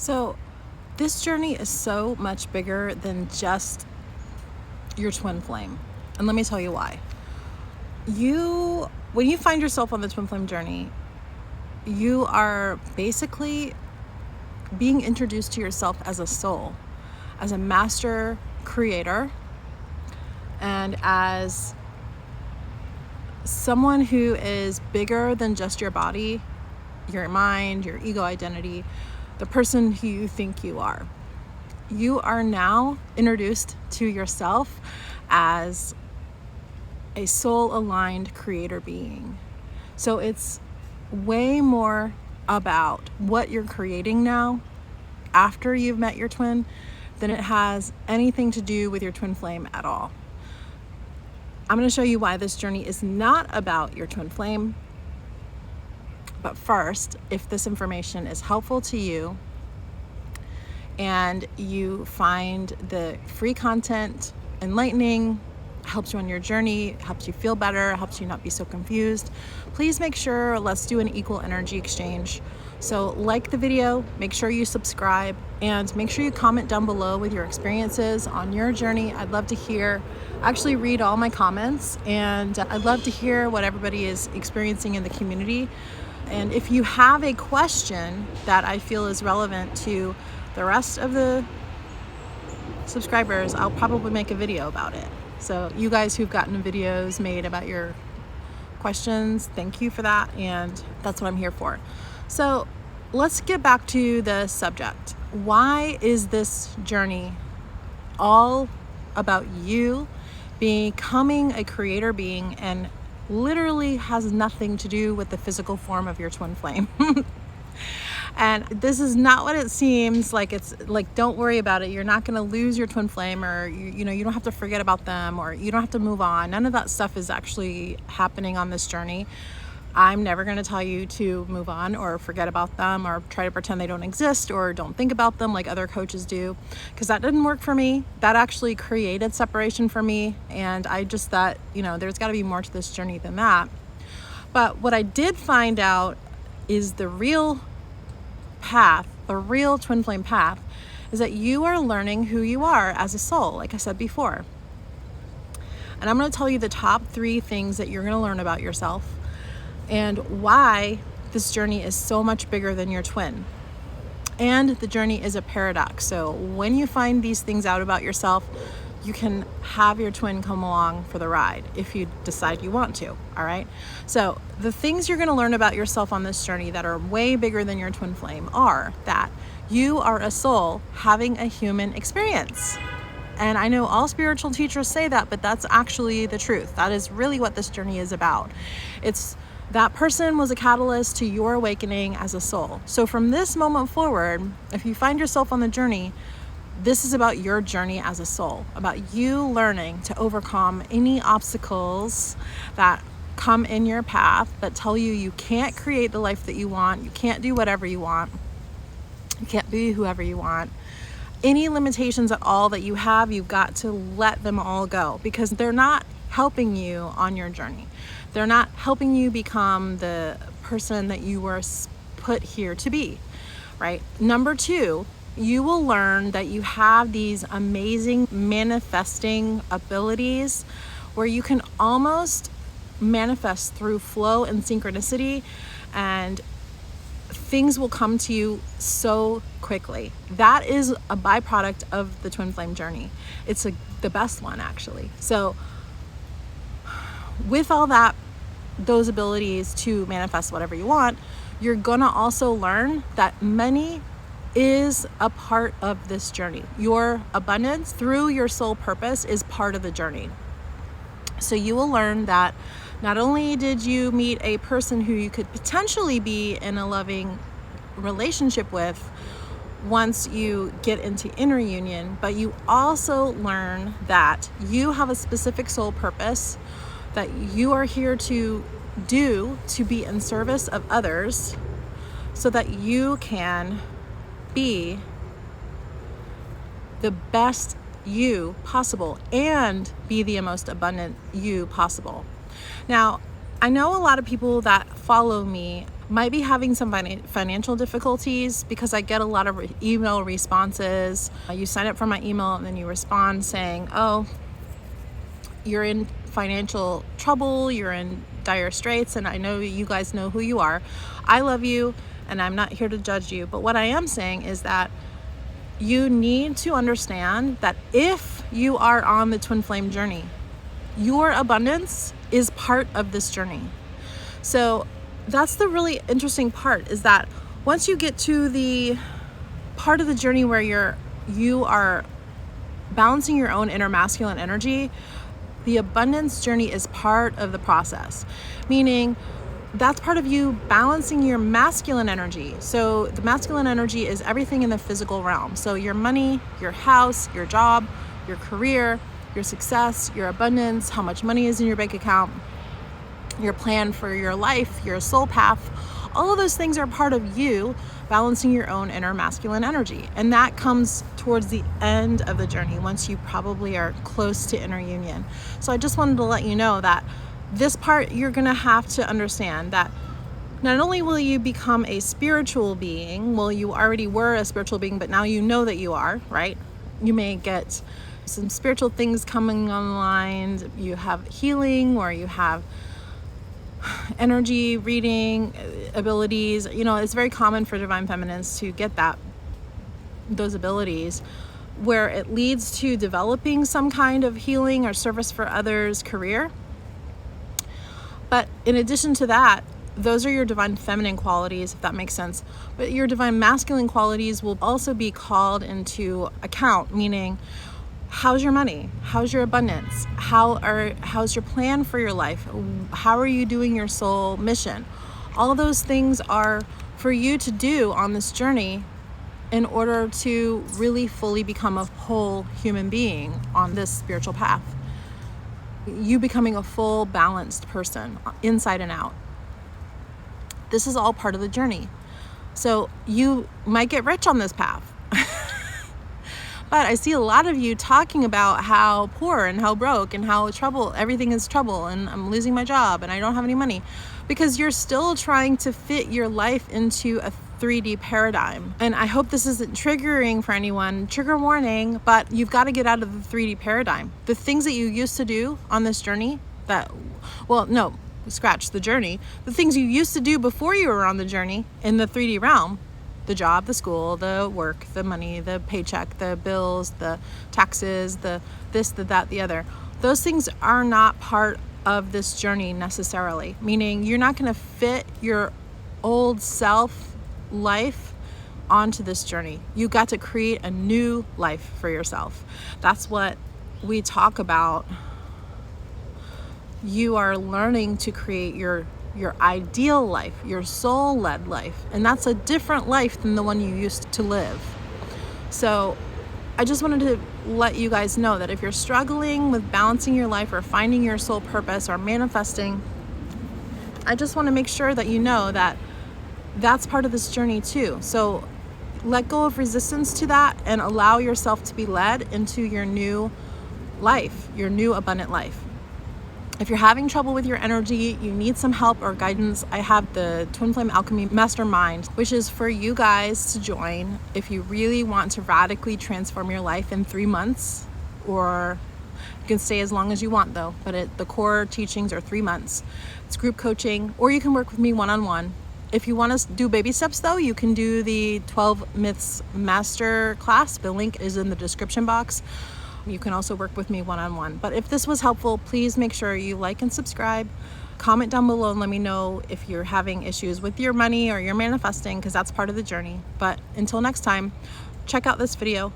So this journey is so much bigger than just your twin flame. And let me tell you why. When you find yourself on the twin flame journey, you are basically being introduced to yourself as a soul, as a master creator, and as someone who is bigger than just your body, your mind, your ego identity, the person who you think you are. You are now introduced to yourself as a soul-aligned creator being. So it's way more about what you're creating now after you've met your twin than it has anything to do with your twin flame at all. I'm going to show you why this journey is not about your twin flame. But first, if this information is helpful to you and you find the free content enlightening, helps you on your journey, helps you feel better, helps you not be so confused, please make sure, let's do an equal energy exchange. So like the video, make sure you subscribe, and make sure you comment down below with your experiences on your journey. I'd love to hear, actually read all my comments, and I'd love to hear what everybody is experiencing in the community. And if you have a question that I feel is relevant to the rest of the subscribers, I'll probably make a video about it. So you guys who've gotten videos made about your questions, thank you for that, and that's what I'm here for. So let's get back to the subject. Why is this journey all about you becoming a creator being and literally has nothing to do with the physical form of your twin flame? And this is not what it seems like. It's like, don't worry about it. You're not going to lose your twin flame, or you don't have to forget about them, or you don't have to move on. None of that stuff is actually happening on this journey. I'm never going to tell you to move on or forget about them or try to pretend they don't exist or don't think about them like other coaches do, because that didn't work for me. That actually created separation for me, and I just thought, there's got to be more to this journey than that. But what I did find out is the real path, the real twin flame path, is that you are learning who you are as a soul, like I said before. And I'm going to tell you the top 3 things that you're going to learn about yourself and why this journey is so much bigger than your twin. And the journey is a paradox. So when you find these things out about yourself, you can have your twin come along for the ride if you decide you want to, all right? So the things you're gonna learn about yourself on this journey that are way bigger than your twin flame are that you are a soul having a human experience. And I know all spiritual teachers say that, but that's actually the truth. That is really what this journey is about. It's that person was a catalyst to your awakening as a soul. So from this moment forward, if you find yourself on the journey, this is about your journey as a soul, about you learning to overcome any obstacles that come in your path that tell you can't create the life that you want, you can't do whatever you want, you can't be whoever you want. Any limitations at all that you have, you've got to let them all go, because they're not helping you on your journey. They're not helping you become the person that you were put here to be, right? Number 2, you will learn that you have these amazing manifesting abilities where you can almost manifest through flow and synchronicity, and things will come to you so quickly. That is a byproduct of the twin flame journey. It's the best one, actually. So with all that, those abilities to manifest whatever you want, you're gonna also learn that money is a part of this journey. Your abundance through your soul purpose is part of the journey. So you will learn that not only did you meet a person who you could potentially be in a loving relationship with once you get into inner union, but you also learn that you have a specific soul purpose that you are here to do, to be in service of others, so that you can be the best you possible and be the most abundant you possible. Now, I know a lot of people that follow me might be having some financial difficulties, because I get a lot of email responses. You sign up for my email and then you respond saying, oh, you're in financial trouble, you're in dire straits, and I know you guys know who you are. I love you and I'm not here to judge you, but what I am saying is that you need to understand that if you are on the twin flame journey, your abundance is part of this journey. So that's the really interesting part, is that once you get to the part of the journey where you are balancing your own inner masculine energy, the abundance journey is part of the process, meaning that's part of you balancing your masculine energy. So the masculine energy is everything in the physical realm. So your money, your house, your job, your career, your success, your abundance, how much money is in your bank account, your plan for your life, your soul path, all of those things are part of you balancing your own inner masculine energy. And that comes towards the end of the journey, once you probably are close to inner union. So I just wanted to let you know that this part, you're gonna have to understand that not only will you become a spiritual being, well, you already were a spiritual being, but now you know that you are, right? You may get some spiritual things coming online. You have healing, or you have energy reading abilities. You know, it's very common for divine feminines to get those abilities, where it leads to developing some kind of healing or service for others career. But in addition to that, those are your divine feminine qualities, if that makes sense. But your divine masculine qualities will also be called into account, meaning, how's your money? How's your abundance? How's your plan for your life? How are you doing your soul mission? All those things are for you to do on this journey in order to really fully become a whole human being on this spiritual path. You becoming a full balanced person inside and out. This is all part of the journey. So you might get rich on this path. But I see a lot of you talking about how poor and how broke and how everything is trouble, and I'm losing my job and I don't have any money, because you're still trying to fit your life into a 3D paradigm. And I hope this isn't triggering for anyone. Trigger warning, but you've got to get out of the 3D paradigm. The things that you used to do on this journey scratch the journey. The things you used to do before you were on the journey in the 3D realm, the job, the school, the work, the money, the paycheck, the bills, the taxes, the this, the that, the other. Those things are not part of this journey necessarily, meaning you're not going to fit your old self life onto this journey. You got to create a new life for yourself. That's what we talk about. You are learning to create your ideal life, your soul-led life, and that's a different life than the one you used to live. So I just wanted to let you guys know that if you're struggling with balancing your life or finding your soul purpose or manifesting, I just want to make sure that you know that that's part of this journey too. So let go of resistance to that and allow yourself to be led into your new life, your new abundant life. If you're having trouble with your energy, you need some help or guidance, I have the Twin Flame Alchemy Mastermind, which is for you guys to join if you really want to radically transform your life in 3 months, or you can stay as long as you want though, but the core teachings are 3 months. It's group coaching, or you can work with me one-on-one. If you want to do baby steps though, you can do the 12 Myths Master class. The link is in the description box. You can also work with me one-on-one. But if this was helpful, please make sure you like and subscribe. Comment down below and let me know if you're having issues with your money or you're manifesting, because that's part of the journey. But until next time, check out this video.